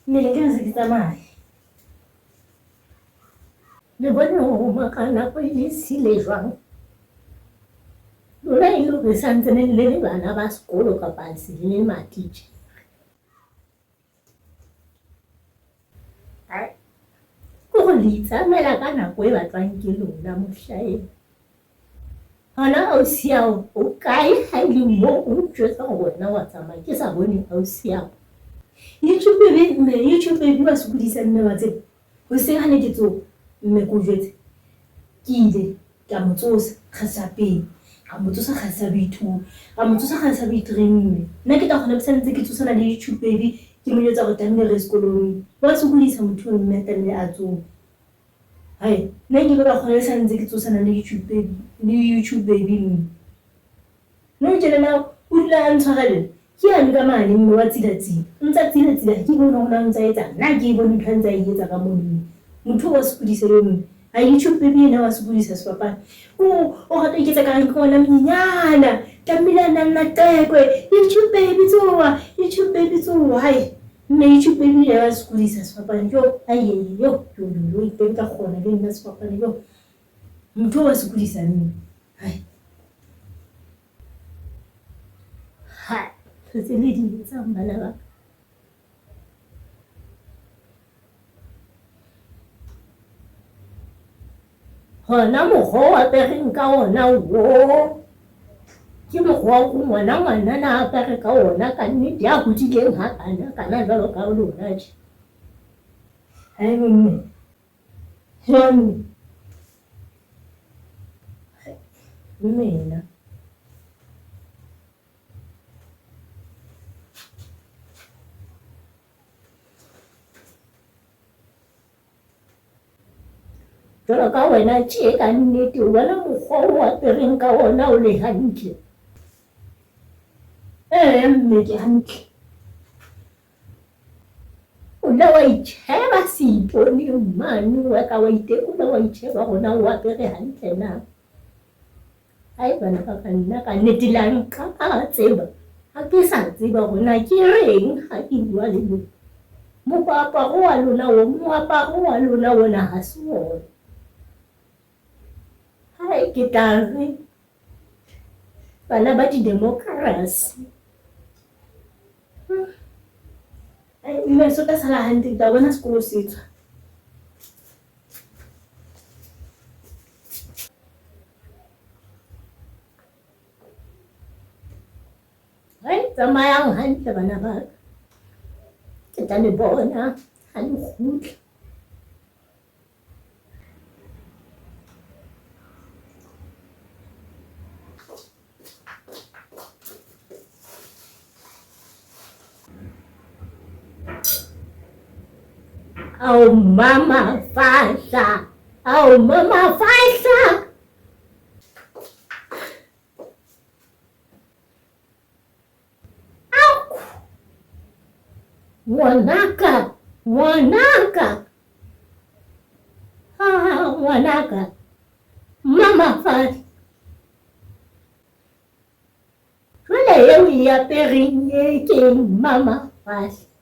mme ke se ke tsamaya le bone ho makana go ile sile jwang lona e le hore santsene le bana ba sekolo kapa se le matitjhere ko go le itsamela ka nako e batlwang ke lona mohlaeng hona ausi yao o kae ha e le mo o ntjwetsa gore wena wa tsamaya ke sa bone ausi yao YouTube ba sokodisa mme wa tsebe ho se hane ke tso mme ko jwetse ke ile ka motsosa khasapeng ka motsosa khasabitu ka motsosa khasabitremme nna ke tla gona bsantse ke tsosana le YouTube baby ke mo yetsa go tanne re sekolong ba sokodisa motho o mme tane a tso hai nna ke ba gona bsantse ke tsosana le YouTube baby no jela na o dula a ntshwarele ke a ka mane mme wa tsilatsila ntsa tsilatsila ke bona hona ntsa etsa nna ke bone ntse a etsa ka mone motho wa sokodisa le mme a YouTube baby ena wa sokodisa sepapane o ga ke tsa ka re kona mnyana tamila nna tekwe YouTube baby tsoa hai mme YouTube baby ya wa sokodisa sepapane yo aye yo ipeng ka gona le nna sepapane yo motho wa sokodisa mme hai se le di tsa bana ba hona mokgwa wa pereng ka ona wo ke mokgwa o ngwana na apere ka ona ka nnete ya hodileng ha kana jwalo ka lona tje hai mme mmena jwalo ka wena tje ka nnete o bona mokgwa o apereng ka ona o le hantle mme ke hantle o la wa itjheba seipone mane wa ka wa itekula wa itjheba gona o apere hantle na hai bana ba ka nna ka nnete la nka a tseba ha ke sa tseba gona ke reng ha ke bua le lona moaparo wa lona wona ha se wona hai ke tare bana ba di-democracy mme so ka sala hantle ke tla bona sekolo se tswa hai tsamayang hantle bana ba ke tla le bona ha le kgutla Oh mama Fahla, oh mama Fahla. Au. Wanaka. Wanaka. Mama Fahla. Jwale eo e apereng e ke mama Fahla.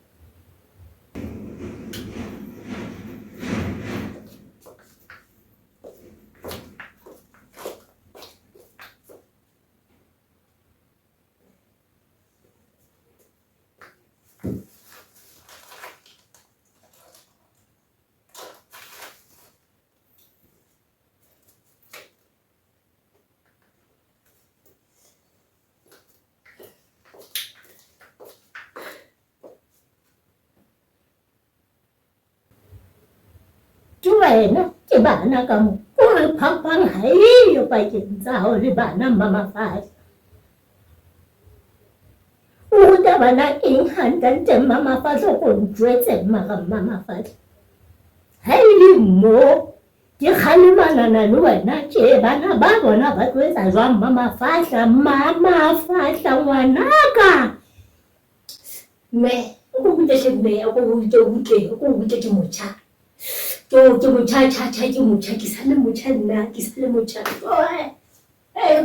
Wena ke bana ka mo o re phapang ha eyo pakeng tsa hao le bana mama Fahla o ruta bana eng hantante mama Fahla go ntjwetse mama Fahla ha e le mo ke kgalemanana le wena tje bana ba bona ba tlo etsa jwang mama Fahla ngwanaka mme o go butse mme o go butse ke motjha ke motjha ke sa le motjha nna ke sa le motjha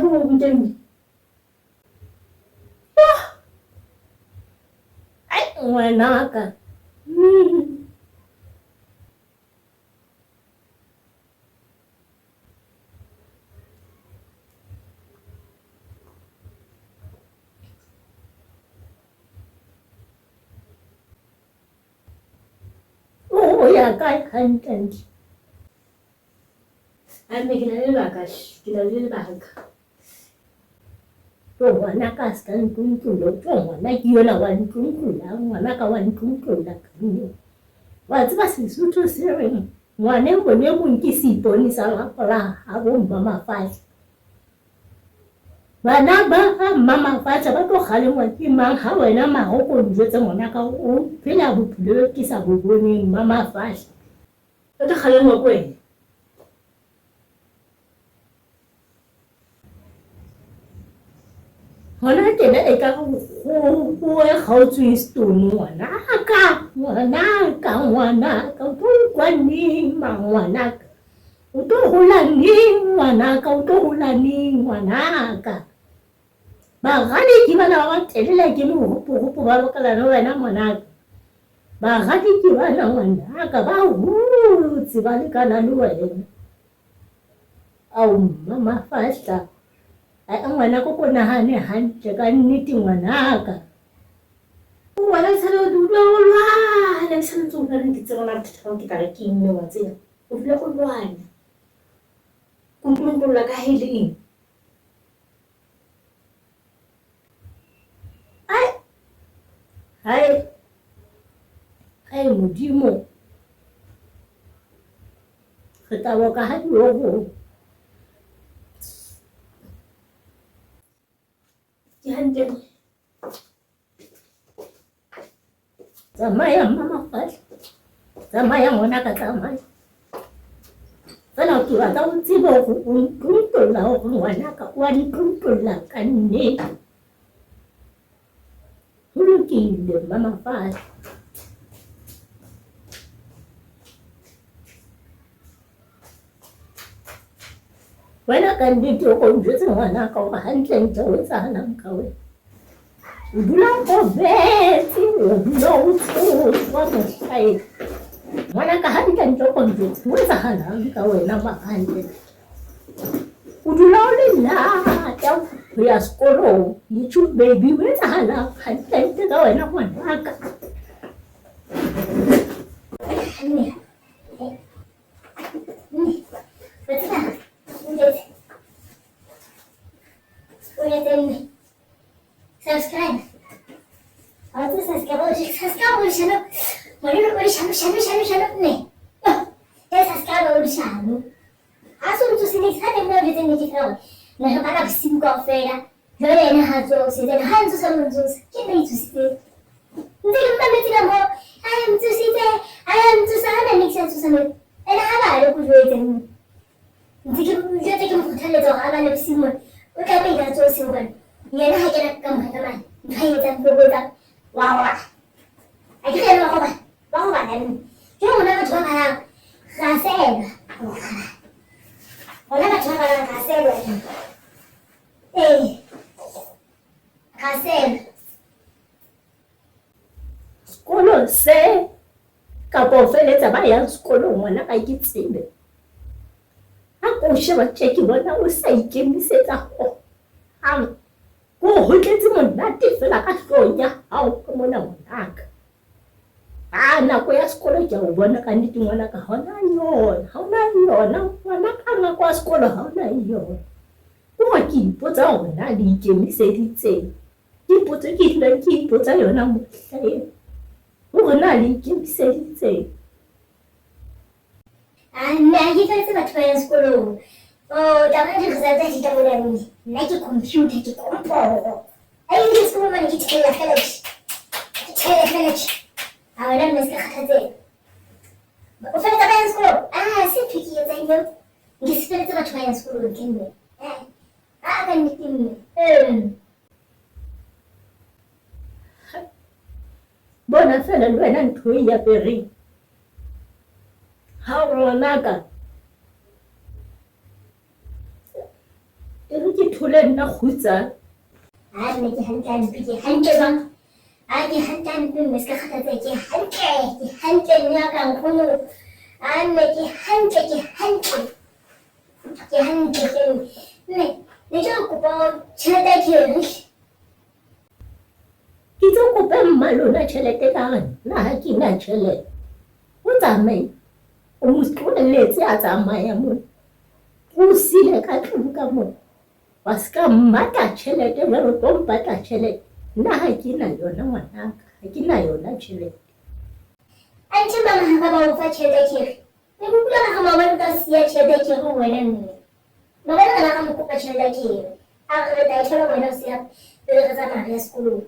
go butse ngwanaka. O ya kae hantle? Ame ke na le lebaka, ke na le lebaka. Ngwanaka a ska ntlontlolla, ngwana ke yola wa ntlontlolla, ngwanaka wa ntlontlolla ka nnete. Wa tseba Sesotho se reng ngwana e mong le mong ke seipone sa lapela ha bo Mmamafatshe. Bana ba Mmamafatshe ba tlo kgalengwa ke mang ha wena Maroko o njwetse ngwanaka o phela bophelo ke sa bo boneng Mmamafatshe? O tlo kgalengwa ke wena. Hona tjena e ka go e kgaotswe stone ngwanaka, ngwanaka o tlo kwa neng ngwanaka, o tlo gola neng ngwanaka, o tlo gola neng ngwanaka. Bagadi ke bana ba telele ke mogopo ba bakalana wena ngwanaka. Bagadi ke bana ngwanaka ba hotse ba lekana le wena. Ao Mmamafatshe, ngwana ko nahane hantle ka nnete ngwanaka. Ngwana sa le o dula o lwana, ke sa ntse o nna ke tsena bothata ke tla re ke eng wa tsena. O dula o lwana. Ko ntlontlolla ka hele eng? Hai Modimo, re taboka ha diogo. Ke hantle. Tsamaya Mmamafatshe, tsamaya ngwanaka, tsamaya. Fela ke batla o tsebe hore o ntlontlolla hore ngwanaka wa ntlontlolla ka nnete. Ho lokile Mmamafatshe. Wena ka nnete o njwetse ngwanaka hore hantlentle o etsahalang ka wena. O dula o robetse, o dula o tshotswa mohlaena. Ngwanaka hantlentle o njwetse ho etsahalang ka wena hantle. O dula o le lata ho ya sekolong. YouTube baby, ho etsahalang hantlentle ka wena ngwanaka. Subscribe. Altı subscribe olacak. Subscribe olacak. Mana nak olacak? Shanu ni. Dia subscribe olacak. Asal tu sini saya nak beli ni kita. Nah, pada besim kafe ya. Jadi ni hajo sini, hajo sama jus. Kita itu sini. Nanti kita mesti nak mau. Ayam tu sini, ayam tu sana ni kita tu sana. Enak apa? Aku jual ini. Nanti kita hotel le jauh, ada besim. Kita pergi jauh sini. Dia nak kita kam teman. Hai jam berbulan. Wah. Aku dah mau apa? Mau apa ni? Cuma nak jual barang. Kasih. Nak jual barang kasih. Kasih. Sekolo se kapo feletsa ba yang sekolong ngwana ka ke tsebe. Ha ko sheba tjeki bona o sa ikemisetsa ho. Ko hotletse monate fela ka hloong ya hao ka mona ngwanaka. Nako ya sekolo ke o bona ka nnete ngwanaka ha ona yona ngwanaka nako ya sekolo ha ona yona. Ke ipotsa hore na le ikemiseditse. Ke ipotsa ke dula ke ipotsa yona mohlaena hore na le ikemiseditse. Nah, kita itu batho ba yang sekolong. Oh, jangan di-result kita mula ni. Lagi komputer, lagi kompor. Ayo di sekolah mana kita kena college. Awalnya mesti kata. Ufanya tabia yang sekolah. Si piki ya zaidi. Ngisipele tu batho ba yang sekolong kende. Kan nikim. Bona fela le wena ntho ya pere. Ha ngwanaka e re ke thole nna kgutsa. Nna ke hantle piki hantle bang. ke hantle mme ska kgathatsa ke hantle mme ka nkgono mme ke hantle mme ne tlo kopa tjhelete ke re ke tlo kope mma lona tjhelete ka re nna ha ke na tjhelete o tsamaye o mo tlohelletse a tsamaya moo o sile ka tlung ka moo wa ska mmata tjhelete jwalo tlo mpata tjhelete nna ha ke na yona ngwanaka ha ke na yona tjhelete Anche mama ka ba o fa tjhelete ke re ne go bula ga mama ka sia tjhelete ke go wena mme mama ga ka mo kopa tjhelete ke re a re ta tshela wena o sia pele re tsamaya ya sekolo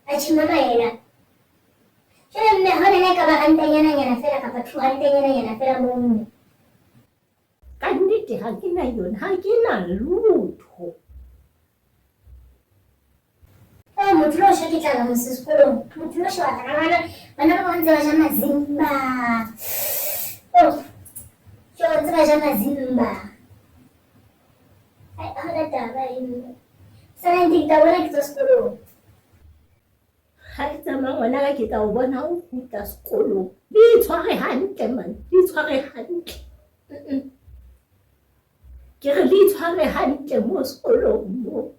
a mama yena jwale mme ha ne ka ba rantanyana fela kapa 200 nyana fela mo mme ka nnete ha ke na yona ha ke na lutho motho lo shaki tla mo sekolong motho lo shwa kana bana ba ntse ba ja mazimba ntse ba ja mazimba ai ana taba ino sana ndi ka bona ke sekolong ha ke tsamaya ngwana ka ke tla o bona o kgutla sekolong di tshware hantle man di tshware hantle ke re di tshware hantle mo sekolong mo